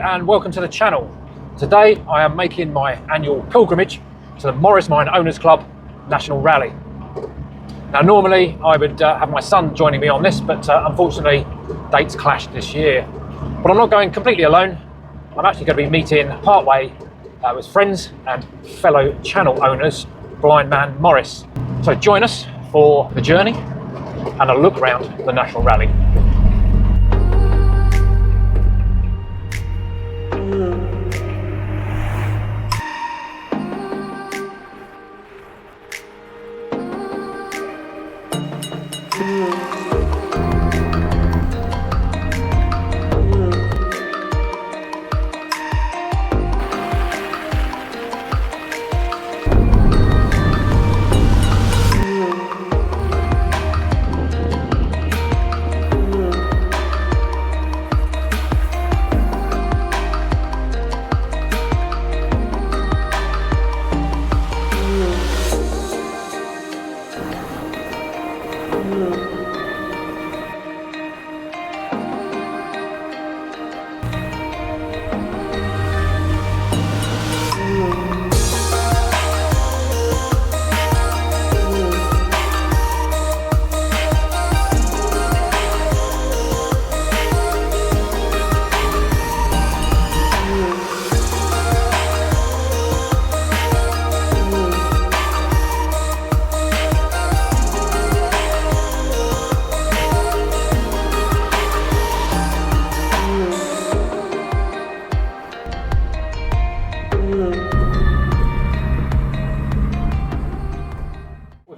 and welcome to the channel. Today I am making my annual pilgrimage to the Morris Mine Owners Club National Rally. Now normally I would have my son joining me on this, but unfortunately dates clashed this year. But I'm not going completely alone. I'm actually going to be meeting partway with friends and fellow channel owners, Blind Man Morris. So join us for the journey and a look around the National Rally.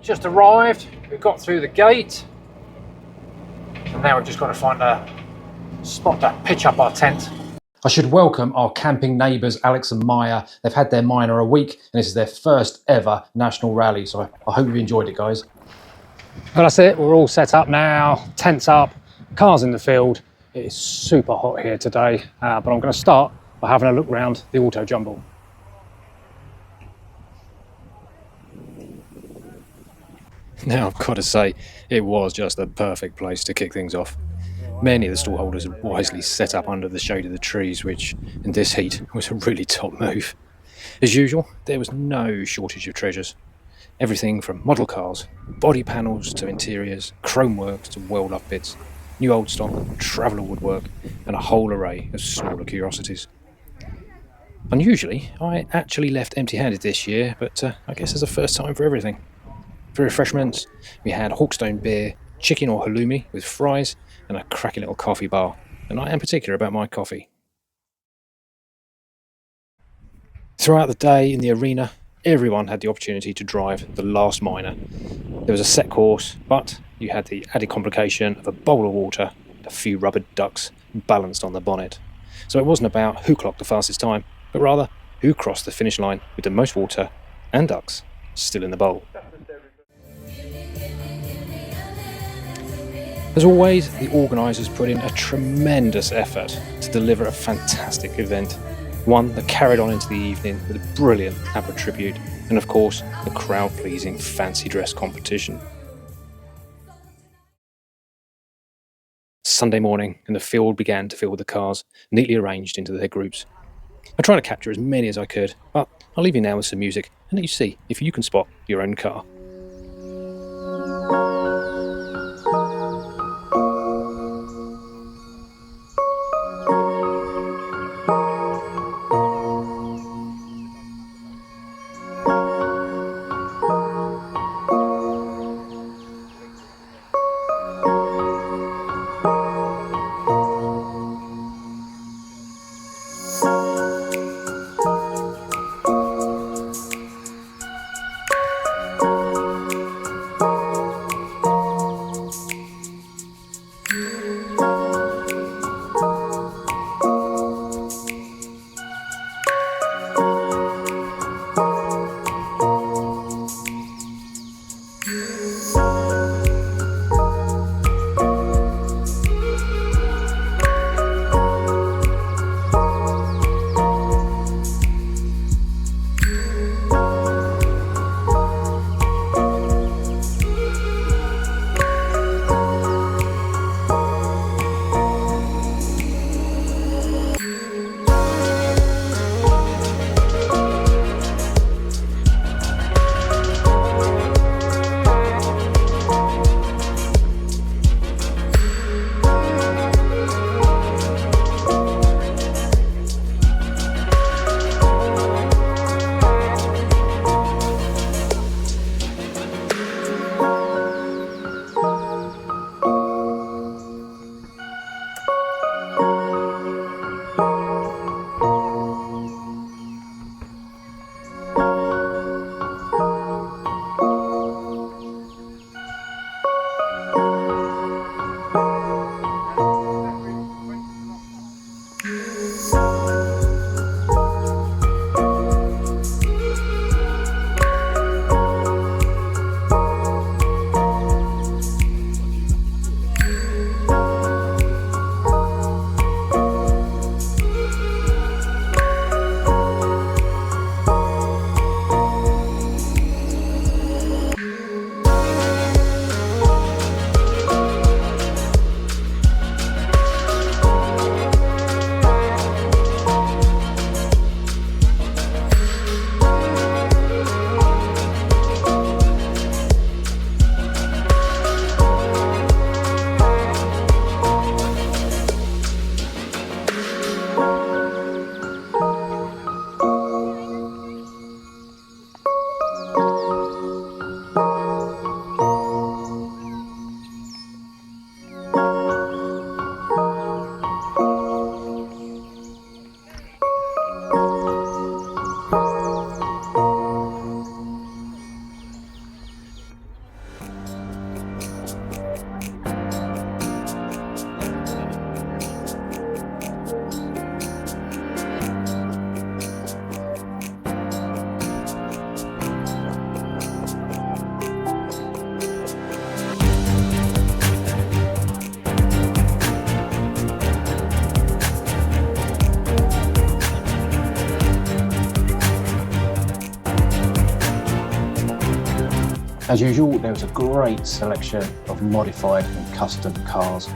Just arrived, we've got through the gate, and now we've just got to find a spot to pitch up our tent. I should welcome our camping neighbours Alex and Maya. They've had their minor a week and this is their first ever national rally, so I hope you enjoyed it, guys. Well, that's it, we're all set up now, tents up, cars in the field. It is super hot here today, but I'm going to start by having a look around the autojumble. Now, I've got to say, it was just the perfect place to kick things off. Many of the stallholders had wisely set up under the shade of the trees, which, in this heat, was a really top move. As usual, there was no shortage of treasures. Everything from model cars, body panels to interiors, chrome works to well-loved bits, new old stock, traveller woodwork, and a whole array of smaller curiosities. Unusually, I actually left empty-handed this year, but I guess there's a first time for everything. For refreshments, we had Hawkstone beer, chicken or halloumi with fries, and a cracking little coffee bar. And I am particular about my coffee. Throughout the day in the arena, everyone had the opportunity to drive the last miner. There was a set course, but you had the added complication of a bowl of water and a few rubber ducks balanced on the bonnet. So it wasn't about who clocked the fastest time, but rather who crossed the finish line with the most water and ducks still in the bowl. As always, the organisers put in a tremendous effort to deliver a fantastic event, one that carried on into the evening with a brilliant ABBA tribute and of course the crowd-pleasing fancy dress competition. Sunday morning and the field began to fill with the cars, neatly arranged into their groups. I tried to capture as many as I could, but I'll leave you now with some music and let you see if you can spot your own car. As usual, there was a great selection of modified and custom cars.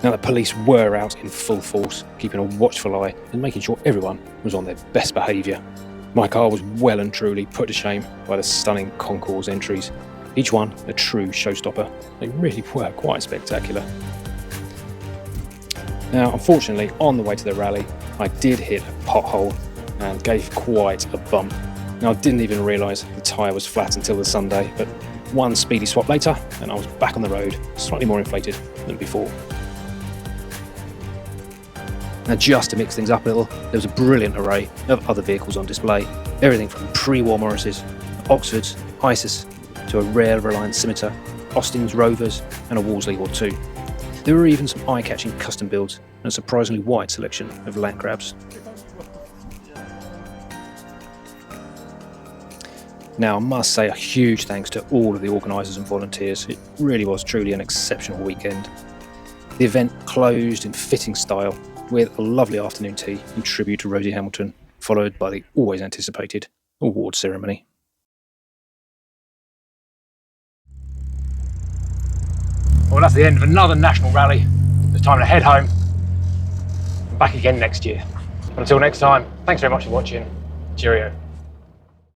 Now the police were out in full force, keeping a watchful eye and making sure everyone was on their best behaviour. My car was well and truly put to shame by the stunning Concours entries, each one a true showstopper. They really were quite spectacular. Now unfortunately, on the way to the rally, I did hit a pothole and gave quite a bump. Now I didn't even realise the tyre was flat until the Sunday, but one speedy swap later and I was back on the road, slightly more inflated than before. Now just to mix things up a little, there was a brilliant array of other vehicles on display. Everything from pre-war Morrises, Oxfords, Isis, to a rare Reliant Scimitar, Austin's Rovers and a Wolseley or two. There were even some eye-catching custom builds and a surprisingly wide selection of land crabs. Now I must say a huge thanks to all of the organisers and volunteers. It really was truly an exceptional weekend. The event closed in fitting style, with a lovely afternoon tea in tribute to Rosie Hamilton, followed by the always anticipated award ceremony. Well, that's the end of another national rally. It's time to head home and back again next year. But until next time, thanks very much for watching. Cheerio.